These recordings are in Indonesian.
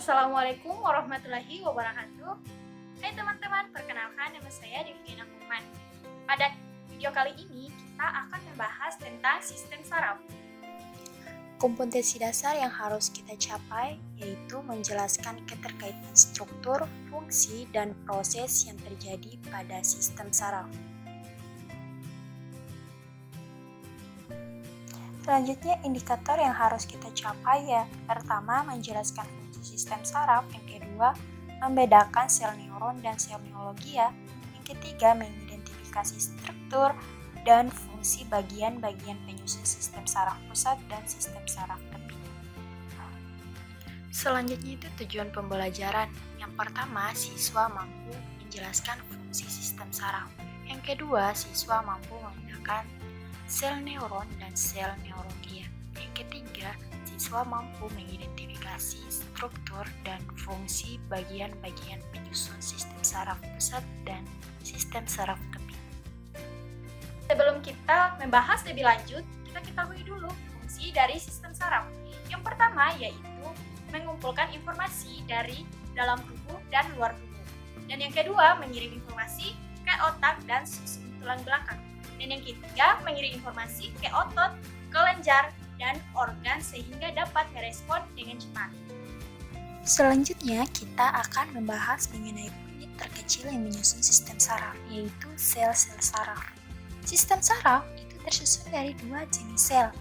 Assalamualaikum warahmatullahi wabarakatuh. Hai teman-teman, perkenalkan nama saya Devina Kuman. Pada video kali ini kita akan membahas tentang sistem saraf. Kompetensi dasar yang harus kita capai yaitu menjelaskan keterkaitan struktur, fungsi, dan proses yang terjadi pada sistem saraf. Selanjutnya, indikator yang harus kita capai ya, pertama menjelaskan fungsi sistem saraf, yang kedua membedakan sel neuron dan sel neurologia, yang ketiga mengidentifikasi struktur dan fungsi bagian-bagian penyusun sistem saraf pusat dan sistem saraf tepi. Selanjutnya itu tujuan pembelajaran. Yang pertama, siswa mampu menjelaskan fungsi sistem saraf. Yang kedua, siswa mampu membedakan sel neuron dan sel neurologia. Yang ketiga, siswa mampu mengidentifikasi struktur dan fungsi bagian-bagian penyusun sistem saraf pusat dan sistem saraf tepi. Sebelum kita membahas lebih lanjut, kita ketahui dulu fungsi dari sistem saraf. Yang pertama yaitu mengumpulkan informasi dari dalam tubuh dan luar tubuh. Dan yang kedua, mengirim informasi ke otak dan susun tulang belakang. Dan yang ketiga, mengirim informasi ke otot, kelenjar, dan organ sehingga dapat merespon dengan cepat. Selanjutnya, kita akan membahas mengenai unit terkecil yang menyusun sistem saraf, yaitu sel-sel saraf. Sistem saraf itu tersusun dari dua jenis sel.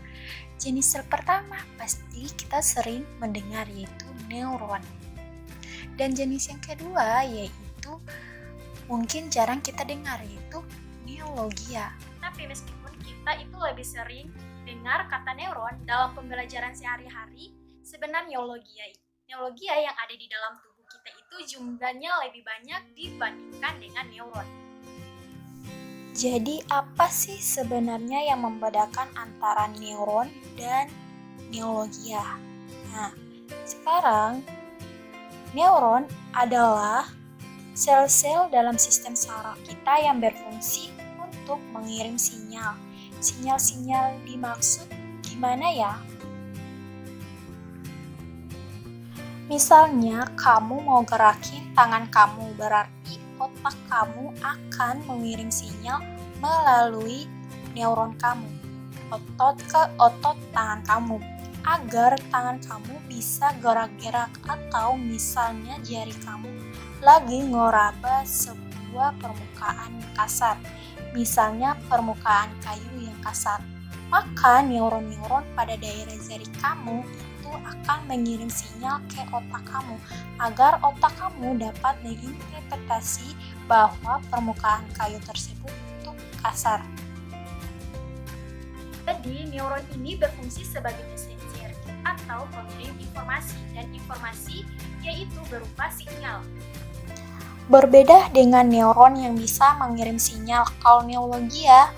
Jenis sel pertama pasti kita sering mendengar, yaitu neuron. Dan jenis yang kedua yaitu mungkin jarang kita dengar, yaitu neurologia. Tapi meskipun kita itu lebih sering dengar kata neuron dalam pembelajaran sehari-hari, sebenarnya neurologia yang ada di dalam tubuh kita itu jumlahnya lebih banyak dibandingkan dengan neuron. Jadi apa sih sebenarnya yang membedakan antara neuron dan neurologia? Nah, sekarang neuron adalah sel-sel dalam sistem saraf kita yang berfungsi untuk mengirim sinyal. Sinyal-sinyal dimaksud gimana ya? Misalnya kamu mau gerakin tangan kamu, berarti otak kamu akan mengirim sinyal melalui neuron kamu, otot ke otot tangan kamu, agar tangan kamu bisa gerak-gerak. Atau misalnya jari kamu lagi ngeraba sebuah permukaan kasar, misalnya permukaan kayu yang kasar, maka neuron-neuron pada daerah jari kamu itu akan mengirim sinyal ke otak kamu agar otak kamu dapat menginterpretasi bahwa permukaan kayu tersebut itu kasar. Jadi neuron ini berfungsi sebagai messenger atau pengirim informasi, dan informasi yaitu berupa sinyal. Berbeda dengan neuron yang bisa mengirim sinyal, kalau neurologia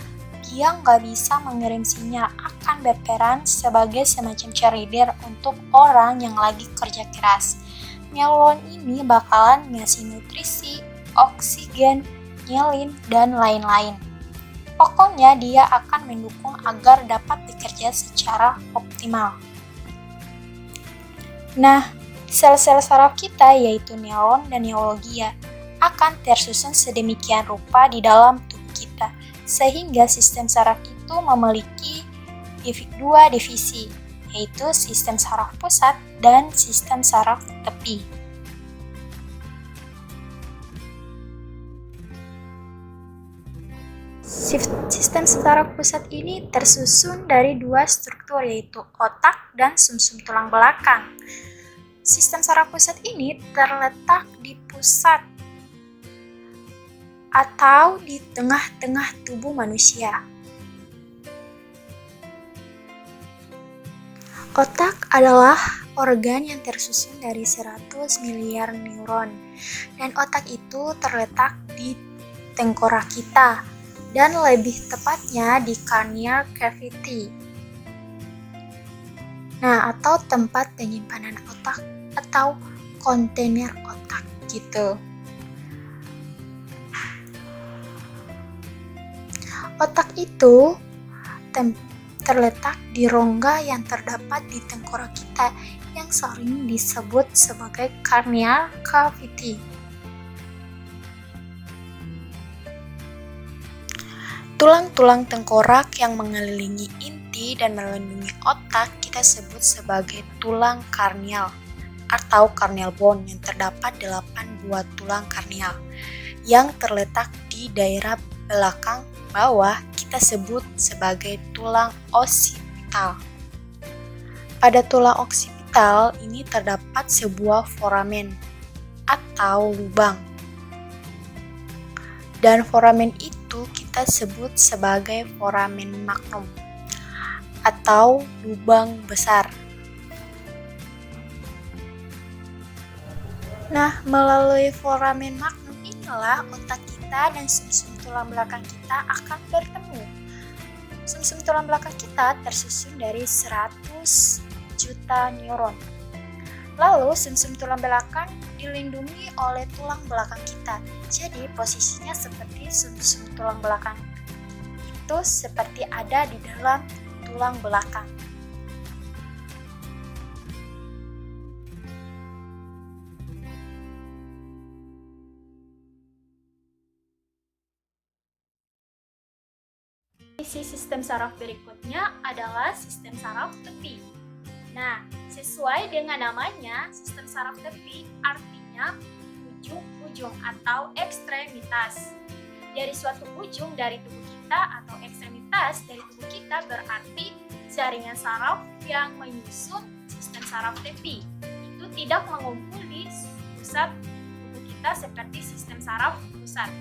dia nggak bisa mengirim sinyal, akan berperan sebagai semacam cheerleader untuk orang yang lagi kerja keras. Neuron ini bakalan ngasih nutrisi, oksigen, nyelin, dan lain-lain. Pokoknya dia akan mendukung agar dapat bekerja secara optimal. Nah, sel-sel saraf kita yaitu neuron dan neurologia akan tersusun sedemikian rupa di dalam tubuh kita, sehingga sistem saraf itu memiliki dua divisi, yaitu sistem saraf pusat dan sistem saraf tepi. Sistem saraf pusat ini tersusun dari dua struktur, yaitu otak dan sumsum tulang belakang. Sistem saraf pusat ini terletak di pusat atau di tengah-tengah tubuh manusia. Otak adalah organ yang tersusun dari 100 miliar neuron, dan otak itu terletak di tengkorak kita, dan lebih tepatnya di cranial cavity. Nah, atau tempat penyimpanan otak atau kontainer otak gitu. Otak itu terletak di rongga yang terdapat di tengkorak kita yang sering disebut sebagai corneal cavity. Tulang-tulang tengkorak yang mengelilingi inti dan melindungi otak kita sebut sebagai tulang karnial atau corneal bone yang terdapat 8 buah tulang karnial yang terletak di daerah belakang bawah kita sebut sebagai tulang occipital. Pada tulang occipital ini terdapat sebuah foramen atau lubang. Dan foramen itu kita sebut sebagai foramen magnum atau lubang besar. Nah, melalui foramen magnum inilah otak kita dan sumsum tulang belakang kita akan bertemu. Sumsum tulang belakang kita tersusun dari 100 juta neuron. Lalu sumsum tulang belakang dilindungi oleh tulang belakang kita. Jadi posisinya seperti sumsum tulang belakang itu seperti ada di dalam tulang belakang. Isi sistem saraf berikutnya adalah sistem saraf tepi. Nah, sesuai dengan namanya, sistem saraf tepi artinya ujung-ujung atau ekstremitas. Dari suatu ujung dari tubuh kita atau ekstremitas dari tubuh kita berarti jaringan saraf yang menyusun sistem saraf tepi. Itu tidak mengumpul di pusat tubuh kita seperti sistem saraf pusat.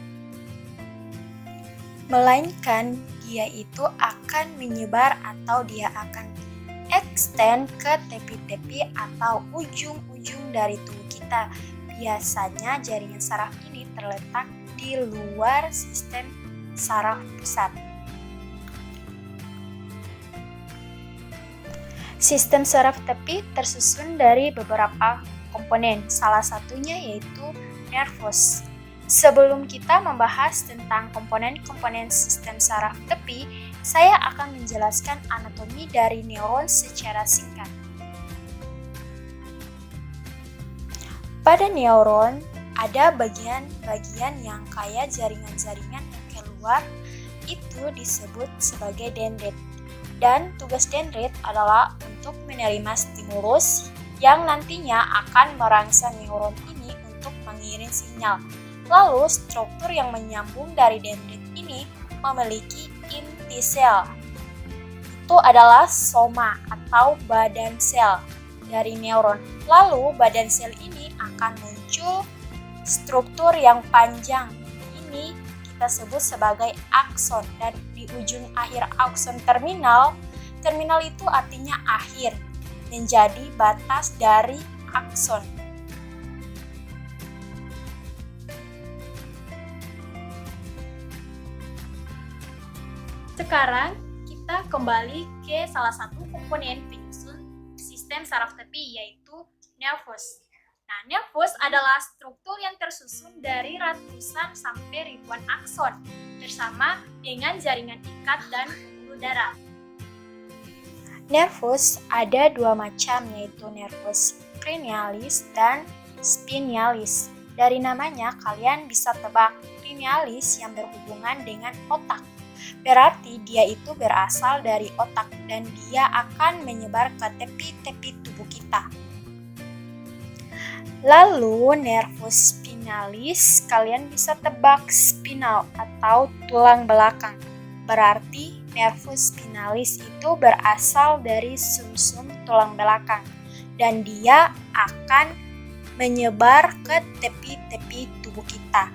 Melainkan dia itu akan menyebar atau dia akan extend ke tepi-tepi atau ujung-ujung dari tubuh kita. Biasanya jaringan saraf ini terletak di luar sistem saraf pusat. Sistem saraf tepi tersusun dari beberapa komponen, salah satunya yaitu nervus. Sebelum kita membahas tentang komponen-komponen sistem saraf tepi, saya akan menjelaskan anatomi dari neuron secara singkat. Pada neuron, ada bagian-bagian yang kaya jaringan-jaringan yang keluar, itu disebut sebagai dendrit. Dan tugas dendrit adalah untuk menerima stimulus yang nantinya akan merangsang neuron ini untuk mengirim sinyal. Lalu, struktur yang menyambung dari dendrit ini memiliki inti sel. Itu adalah soma atau badan sel dari neuron. Lalu, badan sel ini akan muncul struktur yang panjang. Ini kita sebut sebagai akson. Dan di ujung akhir akson terminal itu artinya akhir, menjadi batas dari akson. Sekarang kita kembali ke salah satu komponen penyusun sistem saraf tepi yaitu nervus. Nah, nervus adalah struktur yang tersusun dari ratusan sampai ribuan akson bersama dengan jaringan ikat dan pembuluh darah. Nervus ada dua macam yaitu nervus cranialis dan spinalis. Dari namanya kalian bisa tebak cranialis yang berhubungan dengan otak. Berarti dia itu berasal dari otak dan dia akan menyebar ke tepi-tepi tubuh kita. Lalu nervus spinalis kalian bisa tebak spinal atau tulang belakang. Berarti nervus spinalis itu berasal dari sumsum tulang belakang dan dia akan menyebar ke tepi-tepi tubuh kita.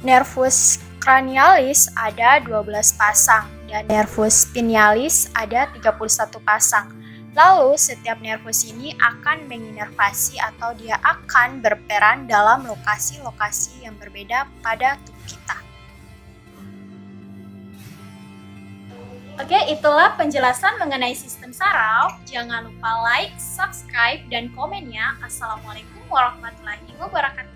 Nervus cranialis ada 12 pasang dan nervus spinalis ada 31 pasang. Lalu setiap nervus ini akan menginervasi atau dia akan berperan dalam lokasi-lokasi yang berbeda pada tubuh kita. Oke, itulah penjelasan mengenai sistem saraf. Jangan lupa like, subscribe, dan komennya. Assalamualaikum warahmatullahi wabarakatuh.